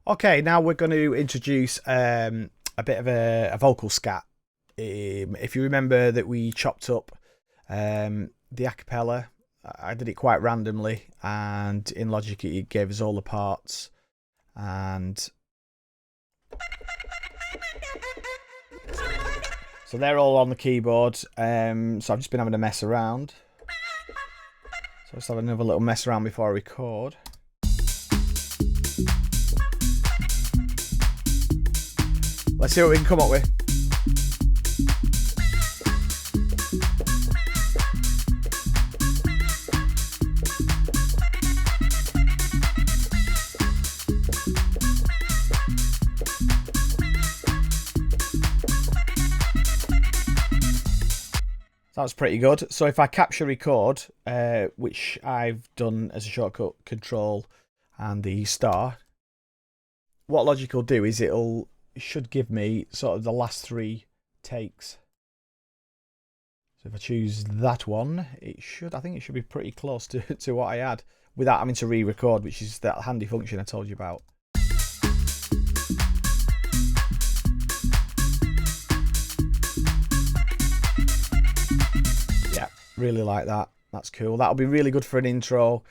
Okay, now we're going to introduce a bit of a vocal scat. If you remember that we chopped up the acapella, I did it quite randomly, and in Logic it gave us all the parts, and so they're all on the keyboard. So I've just been having a mess around. So let's have another little mess around before I record. Let's see what we can come up with. That's pretty good. So if I capture record, which I've done as a shortcut, Control and the star, what Logic will do is it should give me sort of the last 3 takes. So if I choose that one, I think it should be pretty close to what I had without having to re-record, which is that handy function I told you about. Yeah, really like that. That's cool. That'll be really good for an intro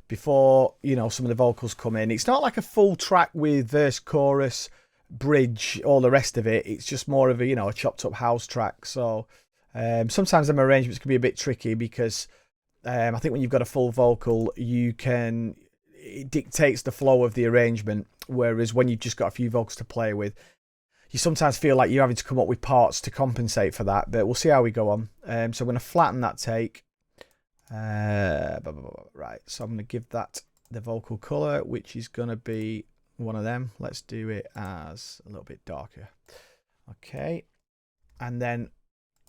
before, some of the vocals come in. It's not like a full track with verse, chorus, bridge, all the rest of it. It's just more of a chopped up house track. So sometimes them arrangements can be a bit tricky because I think when you've got a full vocal, it dictates the flow of the arrangement, whereas when you've just got a few vocals to play with, you sometimes feel like you're having to come up with parts to compensate for that. But we'll see how we go on. So I'm going to flatten that take. Right, so I'm going to give that the vocal color, which is going to be one of them. Let's do it as a little bit darker. Okay, and then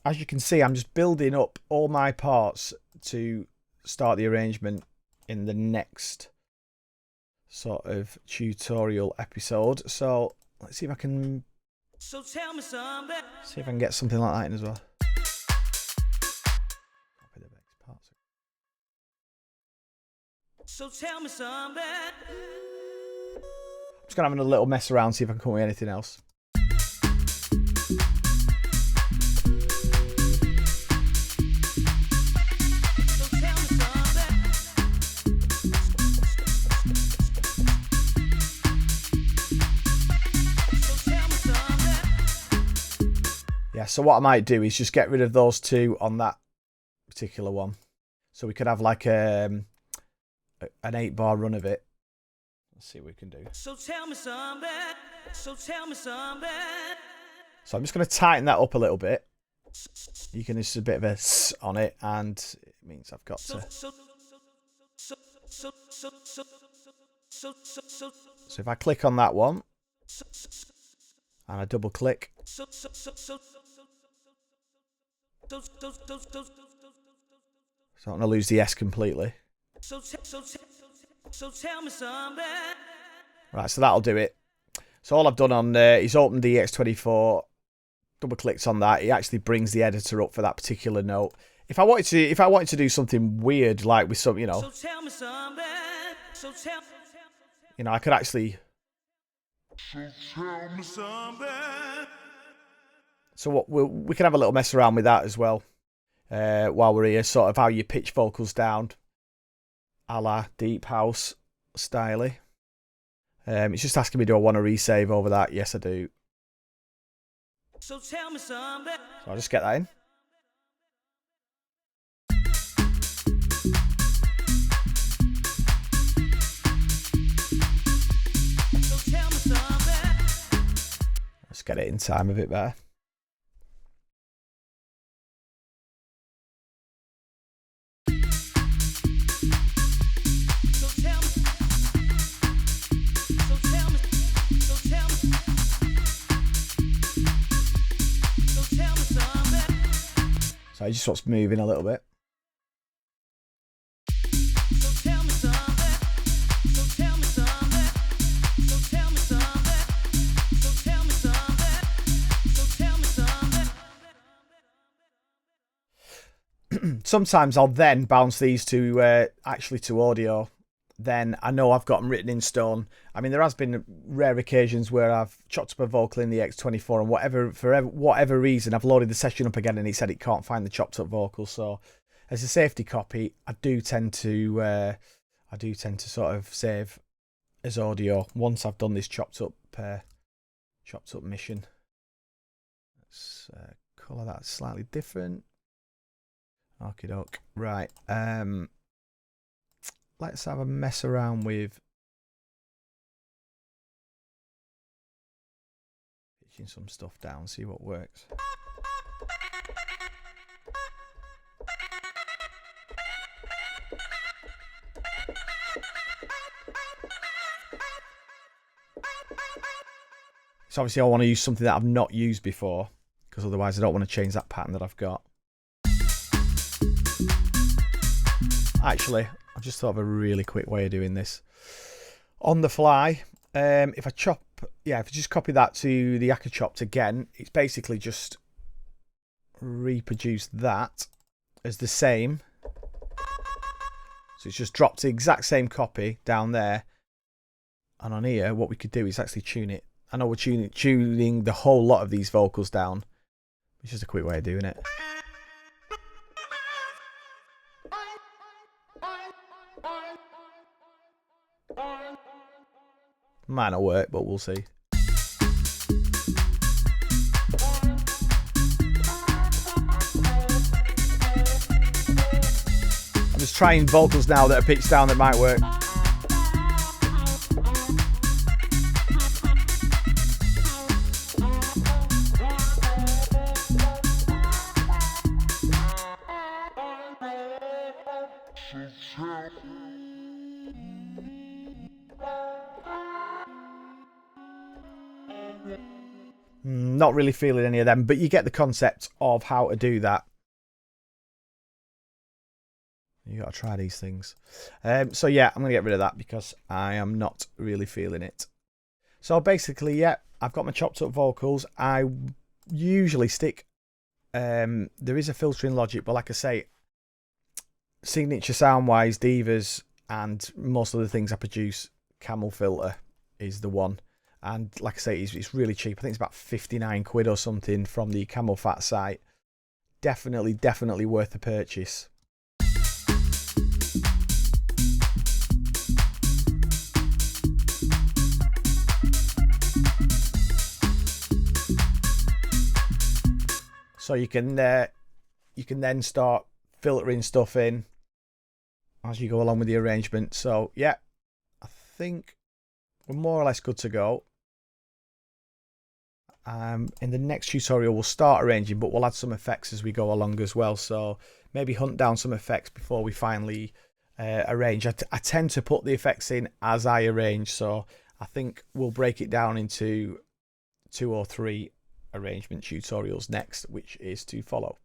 as you can see, I'm just building up all my parts to start the arrangement in the next sort of tutorial episode. So let's see if I can get something like that in as well. Copy the next part. So tell me something. I'm just going to have a little mess around, see if I can come up with anything else. Yeah, so what I might do is just get rid of those 2 on that particular one. So we could have like an 8-bar run of it. Let's see what we can do. So tell me something. So tell me something. So I'm just going to tighten that up a little bit. You can just a bit of a s on it, and it means I've got to. So if I click on that one and I double click. So I'm going to lose the S completely. So tell me something. Right, so that'll do it. So all I've done on is opened the EX24, double clicked on that. It actually brings the editor up for that particular note. If I wanted to do something weird, like with some, so tell me something. I could actually. So tell me something. So we can have a little mess around with that as well while we're here. Sort of how you pitch vocals down, a la deep house style. It's just asking me, do I want to resave over that? Yes, I do. So tell me something. So I'll just get that in. So tell me something. Let's get it in time a bit better. So it just wants moving a little bit. So tell me something. So tell me something. So tell me something. So tell me something. So tell me something. Sometimes I'll then bounce these to actually to audio then I know I've got them written in stone. I mean, there has been rare occasions where I've chopped up a vocal in the X24 and for whatever reason, I've loaded the session up again and it said it can't find the chopped up vocal. So as a safety copy, I do tend to sort of save as audio once I've done this chopped up mission. Let's colour that slightly different. Okie doke. Right. Let's have a mess around with pitching some stuff down, see what works. So obviously I want to use something that I've not used before, because otherwise I don't want to change that pattern that I've got. Actually, I just thought of a really quick way of doing this. On the fly, if I just copy that to the Vox Chops again, it's basically just reproduce that as the same. So it's just dropped the exact same copy down there. And on here, what we could do is actually tune it. I know we're tuning the whole lot of these vocals down. It's just a quick way of doing it. Might not work, but we'll see. I'm just trying vocals now that are pitched down that might work. Not really feeling any of them, but you get the concept of how to do that. You got to try these things. So yeah, I'm going to get rid of that because I am not really feeling it. So basically, yeah, I've got my chopped up vocals. I usually stick, there is a filtering logic, but like I say, signature sound wise, Divaz and most of the things I produce, Camel filter is the one. And like I say, it's really cheap. I think it's about 59 quid or something from the Camel Fat site. Definitely worth the purchase. So you can then start filtering stuff in as you go along with the arrangement. So yeah, I think we're more or less good to go. In the next tutorial we'll start arranging, but we'll add some effects as we go along as well. So maybe hunt down some effects before we finally arrange. I tend to put the effects in as I arrange, so I think we'll break it down into 2 or 3 arrangement tutorials next, which is to follow.